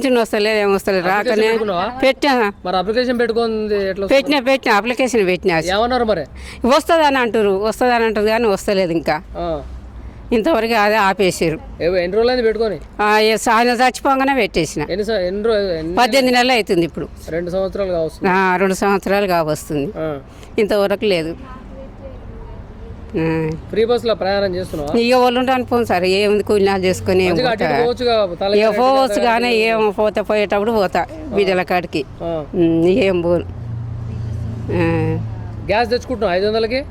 Pension వస్తలేదు ఏం వస్తలేదు రాకనే పెట్టా మరి అప్లికేషన్ పెట్టుకుంది ఎట్లా పెట్టిన అప్లికేషన్ పెట్టినా ఏమన్నారు మరి వస్తుందని అంటారు కానీ వస్తలేదు ఇంకా ఇంతవరకు అదే ఆపేసారు. ఎన్ని రోజులు అయింది పెట్టుకొని? ఆయన చచ్చిపోగానే పెట్టేసిన. 18 నెలలు అవుతుంది ఇప్పుడు. 2 సంవత్సరాలు కావస్తుంది. 2 సంవత్సరాలు కావస్తుంది, ఇంతవరకు లేదు. ఫ్రీ బస్ లో ప్రయాణం చేస్తున్నావా? ఇక వాళ్ళు ఉంటాను పోను సార్, ఏముంది కూలినాలు చేసుకుని పోవచ్చు కానీ ఏం పోయేటప్పుడు పోతా బిడ్డల కాడికి, ఏం పోను. గ్యాస్ తెచ్చుకుంటున్నావు 500కి?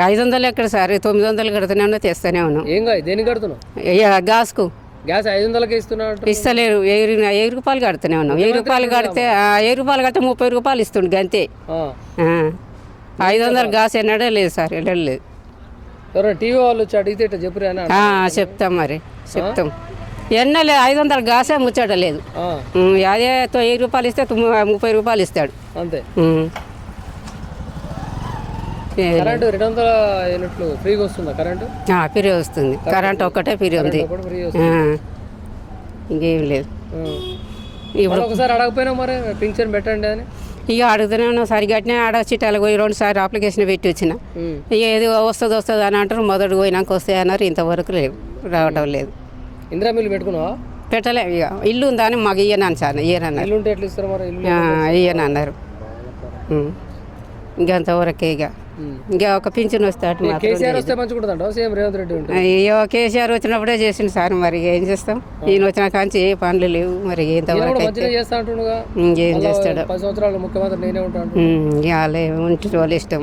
500 ఎక్కడ సార్, 900 కడుతూనే ఉన్నా, తెస్తూనే ఉన్నాం. ఏం దేనికి కడుతున్నావు? గ్యాస్కు. గ్యాస్ 500కి ఇస్తున్నాడు? ఇస్తలేరు. 1000 రూపాయలు కడుతూనే ఉన్నాం. 1000 రూపాయలు కడితే 1000 రూపాయలు కడితే 30 రూపాయలు ఇస్తుండు అంతే. 500 గ్యాస్ ఎన్నడే లేదు సార్, వెళ్ళలేదు. టీవీ వాళ్ళు వచ్చి అడిగితే చెప్పురా? చెప్తాం మరి, చెప్తాం. ఎన్నలేదు 500 గ్యాసే ముచ్చటలేదు. అదే 1000 రూపాయలు ఇస్తే 30 రూపాయలు ఇస్తాడు అంతే. కరెంటు 200 యూనిట్లు ఫ్రీగా వస్తుందా? కరెంటు ఫ్రీ వస్తుంది. కరెంట్ ఒక్కటే ఫ్రీ ఉంది, ఇంకేం లేదు. ఇప్పుడు ఒకసారి అడగపోయినా మరి పింఛన్ పెట్టండి అని? ఇక అడుగుతూనే ఉన్నాం. సరిగట్టినా ఆడ చిట్టాలకు పోయి 2 సార్లు అప్లికేషన్ పెట్టి వచ్చిన. ఇక ఏది వస్తుంది అని అంటారు, మొదటి పోయినాక వస్తాయి అన్నారు, ఇంతవరకు లేవు, రావటం లేదు. ఇందిరా మిల్లు పెట్టుకున్నావా? పెట్టలేము. ఇక ఇల్లు ఉందని మాకు ఇయ్యనని సార్, ఇయ్యనన్నారు. ఇయ్యనన్నారు. ఇంకంతవరకే. ఇంకా ఒక పింఛన్ వస్తాడు. కేసీఆర్ వచ్చినప్పుడే చేసిండు సార్, మరి ఏం చేస్తాం. ఈయన వచ్చిన కాంచి ఏ పనులు లేవు, మరి ఇంతవరకు ఇంకేం చేస్తాడు. ఇక ఉంటే వాళ్ళు ఇష్టం.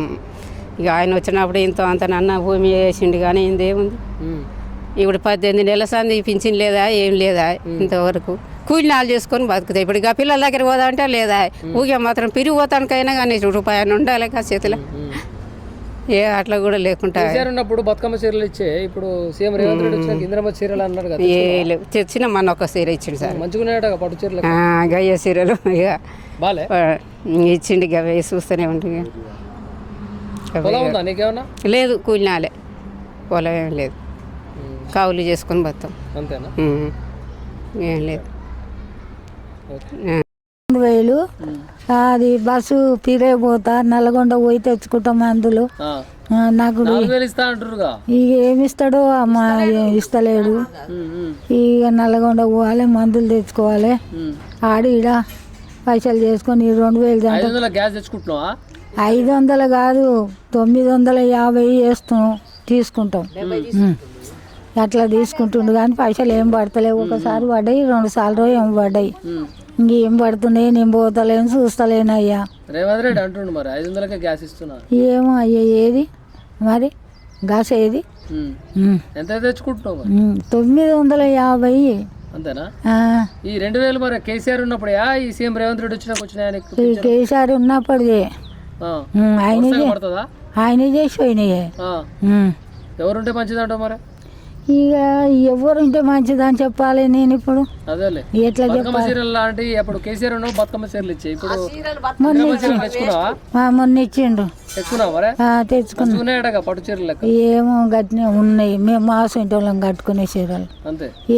ఇక ఆయన వచ్చినప్పుడు ఇంత అంత నన్న భూమి వేసిండు కానీ ఇందేముంది. ఇప్పుడు 18 నెలల సంది పింఛన్ లేదా, ఏం లేదా ఇంతవరకు. కూలినాలు చేసుకొని బతుకుతాయి. ఇప్పుడు ఇక పిల్లల దగ్గర పోదా అంటే లేదా, ఊగే మాత్రం పిరిగి పోతానికైనా కానీ రూపాయలు ఉండాలి కదా చేతిలో. అట్లా కూడా లేకుండా ఉన్నప్పుడు బతుకమ్మ చీరలు ఇచ్చే, ఇప్పుడు సీఎం రేవంత్ రెడ్డి వచ్చినాక ఇంద్రమ్మ చీరలు అన్నారు కదా, తెచ్చిన మన ఒక చీర ఇచ్చిండు సార్. మంచిగా పట్టు చీరలు, గయ్య చీరలు ఇక ఇచ్చిండు. ఇక వేసి చూస్తూనే ఉంటుంది. లేదు, కూలినాలే, పొలం ఏం లేదు, కావులు చేసుకొని బతాం అంతేనా? ఏం లేదు. 2000 అది బస్సు పిరే పోతా, నల్గొండ పోయి తెచ్చుకుంటాం మందులు. నాకు ఇక ఏమిస్తాడో అమ్మా, ఇస్తలేడు. ఇక నల్గొండ పోవాలి, మందులు తెచ్చుకోవాలి. ఆడి ఈడ పైసలు చేసుకొని 2000 గ్యాస్ తెచ్చుకుంటున్నావా? 500 కాదు, 950 తీసుకుంటాం. అట్లా తీసుకుంటుండు కానీ పైసలు ఏం పడతలేవు. ఒకసారి పడ్డాయి, 2 సార్లు ఏం పడ్డాయి. ఇంకేం పడుతున్నాయి, నేను పోతలేను, చూస్తలేనయ్యా. రేవంత్ రెడ్డి అంటుండు మరి 500కే గ్యాస్ ఇస్తున్నా. ఏమో అయ్యా, ఏది మరి గ్యాస్ ఏది? ఎంత తెచ్చుకుంటున్నావు? 950. అంతేనా? ఈ 2000 మరి కేసీఆర్ ఉన్నప్పుడు ఈ సీఎం రేవంత్ రెడ్డి వచ్చినాక కేసీఆర్ ఉన్నప్పుడు ఆయన చేసి పోయినాయి. ఎవరుంటే మంచిదంటావు మరి? ఇక ఎవరుంటే మంచిదని చెప్పాలి నేను ఇప్పుడు. ఎట్లా చెప్పాలి? మొన్న ఇచ్చిండు, తెచ్చుకున్నా. ఏమో గట్టినే ఉన్నాయి. మేము మాసంటి వాళ్ళం కట్టుకునే చీరలు.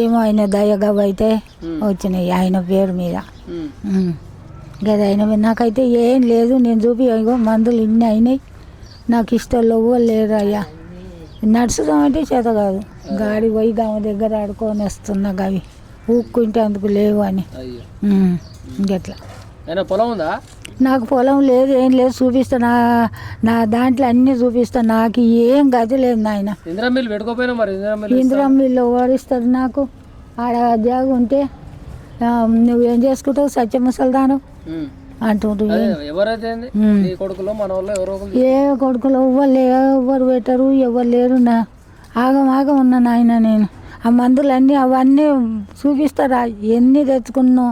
ఏమో ఆయన దయగా అయితే వచ్చినాయి ఆయన పేరు మీద. కదా ఆయన నాకైతే ఏం లేదు. నేను చూపి మందులు ఇన్ని అయినాయి, నాకు ఇష్టం లేరు అయ్యా. నడుచుదాం అంటే చేత కాదు, గాడి పోయి గామ దగ్గర ఆడుకొని వస్తున్నా, అవి ఊక్కుంటే అందుకు లేవు అని. ఇంకెట్లా? నాకు పొలం లేదు, ఏం లేదు. చూపిస్తా, నా దాంట్లో అన్నీ చూపిస్తా. నాకు ఏం గది లేదు నాయన. ఇందిరా మిల్లు ఓడిస్తారు నాకు. ఆడ జాగ ఉంటే నువ్వేం చేసుకుంటావు సత్యముసల్దాను అంటుండ్రు. ఏ కొడుకులో ఎవరు పెట్టరు, ఎవరు లేరు. నా ఆగం ఉన్నా నాయన. నేను ఆ మందులన్నీ అవన్నీ చూపిస్తారా, ఎన్ని తెచ్చుకున్నావు,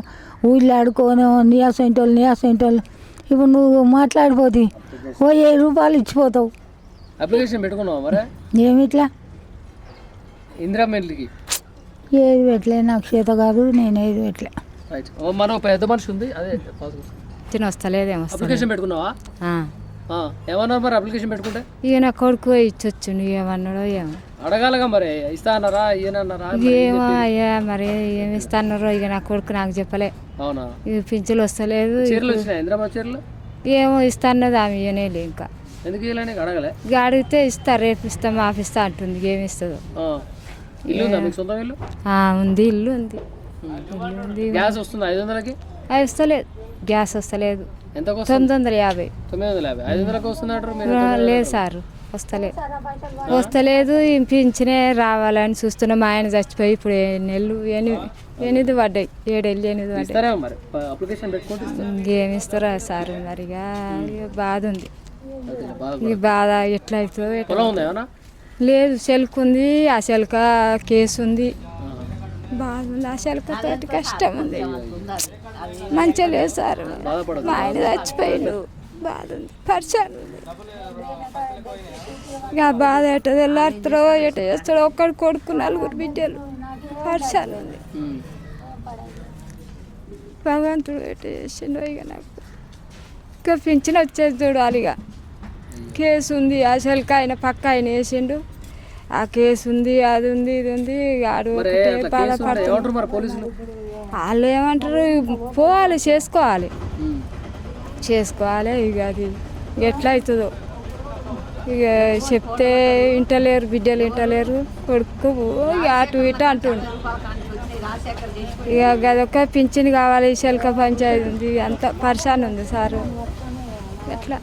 ఊళ్ళో ఆడుకోను, నీయాసంటోళ్ళు. ఇప్పుడు నువ్వు మాట్లాడిపోతే 7 రూపాయలు ఇచ్చిపోతావు. ఏమిట్లా ఏది పెట్టలే, నాకు చేత కాదు, నేను ఏది పెట్టలే. పెద్ద మనిషి ఉంది, వస్తలేదేమో. ఏమన్నారు మరి అప్లికేషన్ పెట్టుకుంటే? ఇక నా కొడుకు ఇచ్చొచ్చుండు, ఏమన్నాడో ఏమో. అడగాలగా మరి, ఇస్తా అన్నారా ఈయనన్నారా? ఏమో అయ్యా మరి ఏమి ఇస్తాన్నారో ఇక నా కొడుకు నాకు చెప్పలే. అవునా? ఇది పింఛలు వస్తలేదు. చీరలు వచ్చినాయి ఇంద్రమ్మ చీరలు? ఏమో ఇస్తాన్నది ఆమె ఇయ్యనేలే ఇంకా. ఎందుకు ఇవ్వలేని అడగలే? ఇక అడిగితే ఇస్తా, రేపు ఇస్తా మాపిస్తా అంటుంది. ఏమి ఇస్తుందో. ఇల్లు ఉందా మీకు? సొంతం ఇల్లు ఉంది, ఇల్లు ఉంది. గ్యాస్ వస్తుంది 500కి? అది వస్తలేదు, గ్యాస్ వస్తలేదు. ఎంతకు? 950. 950. 500కి వస్తుందంటారు మీరు? లేదు సార్, వస్తలేదు. పింఛనే రావాలని చూస్తున్నాం. మా ఆయన చచ్చిపోయి ఇప్పుడు 8 పడ్డాయి, 7 ఏళ్ళు 8 పడ్డాయి. ఇస్తారేమో మరి అప్లికేషన్ పెట్టుకుంటే? ఇంకేమి ఇస్తారా సార్ మరిగా. బాధ ఉంది, ఈ బాధ ఎట్లా అవుతుందో. పొలం ఉందా ఏమన్నా? లేదు, చెలుకు ఉంది. ఆ చెలుక కేసు ఉంది. బాధ ఉంది, ఆ చెలుకతోటి కష్టం ఉంది. మంచిగా లేదు సార్, మా ఆయన చచ్చిపోయిండు. బాధ ఉంది, పరిచయం ఉంది. ఇక బాధ ఎట వెళ్ళాడుతారో ఎట చేస్తాడో. ఒక్కడు కొడుకు, 4 బిడ్డలు. పరిచయం ఉంది. భగవంతుడు ఎట చేసిండో ఇక నాకు. ఇక పింఛన్ వచ్చేది చూడాలి. ఇక కేసు ఉంది, అసలు ఆయన పక్క ఆయన వేసిండు. ఆ కేసు ఉంది, అది ఉంది, ఇది ఉంది. ఆడు బాధపడుతున్నారు. వాళ్ళు ఏమంటారు, పోవాలి, చేసుకోవాలి. ఇక అది ఎట్లా అవుతుందో. ఇక చెప్తే ఇంటలేరు, బిడ్డలు ఇంటలేరు. కొడుకు ఇక అటు ఇటు అంటుండు. ఇక అదొక పింఛన్ కావాలి, శల్క పంచాయతీ ఉంది, అంత పరిశాన్ ఉంది సారు. ఎట్లా